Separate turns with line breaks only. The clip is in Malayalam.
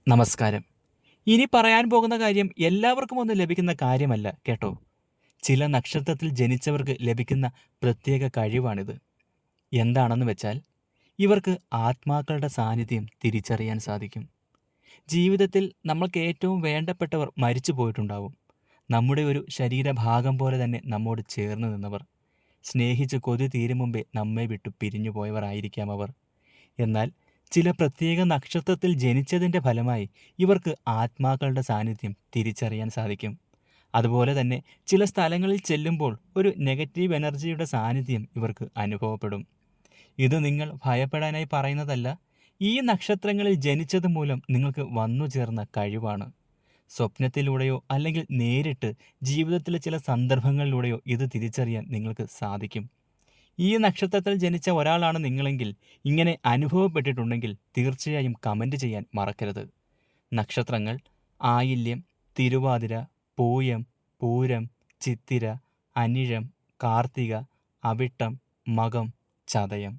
നമസ്കാരം. ഇനി പറയാൻ പോകുന്ന കാര്യം എല്ലാവർക്കും ഒന്നും ലഭിക്കുന്ന കാര്യമല്ല കേട്ടോ. ചില നക്ഷത്രത്തിൽ ജനിച്ചവർക്ക് ലഭിക്കുന്ന പ്രത്യേക കഴിവാണിത്. എന്താണെന്ന് വെച്ചാൽ, ഇവർക്ക് ആത്മാക്കളുടെ സാന്നിധ്യം തിരിച്ചറിയാൻ സാധിക്കും. ജീവിതത്തിൽ നമ്മൾക്ക് ഏറ്റവും വേണ്ടപ്പെട്ടവർ മരിച്ചു പോയിട്ടുണ്ടാവും. നമ്മുടെ ഒരു ശരീരഭാഗം പോലെ തന്നെ നമ്മോട് ചേർന്ന് നിന്നവർ. സ്നേഹിച്ച് കൊതി തീരും മുമ്പേ നമ്മെ വിട്ടു പിരിഞ്ഞു പോയവർ ആയിരിക്കാം അവർ. എന്നാൽ ചില പ്രത്യേക നക്ഷത്രത്തിൽ ജനിച്ചതിൻ്റെ ഫലമായി ഇവർക്ക് ആത്മാക്കളുടെ സാന്നിധ്യം തിരിച്ചറിയാൻ സാധിക്കും. അതുപോലെ തന്നെ ചില സ്ഥലങ്ങളിൽ ചെല്ലുമ്പോൾ ഒരു നെഗറ്റീവ് എനർജിയുടെ സാന്നിധ്യം ഇവർക്ക് അനുഭവപ്പെടും. ഇത് നിങ്ങൾ ഭയപ്പെടാനായി പറയുന്നതല്ല. ഈ നക്ഷത്രങ്ങളിൽ ജനിച്ചത് മൂലം നിങ്ങൾക്ക് വന്നു ചേർന്ന കഴിവാണ്. സ്വപ്നത്തിലൂടെയോ അല്ലെങ്കിൽ നേരിട്ട് ജീവിതത്തിലെ ചില സന്ദർഭങ്ങളിലൂടെയോ ഇത് തിരിച്ചറിയാൻ നിങ്ങൾക്ക് സാധിക്കും. ഈ നക്ഷത്രത്തിൽ ജനിച്ച ഒരാളാണ് നിങ്ങളെങ്കിൽ, ഇങ്ങനെ അനുഭവപ്പെട്ടിട്ടുണ്ടെങ്കിൽ തീർച്ചയായും കമൻറ്റ് ചെയ്യാൻ മറക്കരുത്. നക്ഷത്രങ്ങൾ: ആയില്യം, തിരുവാതിര, പൂയം, പൂരം, ചിത്തിര, അനിഴം, കാർത്തിക, അവിട്ടം, മകം, ചതയം.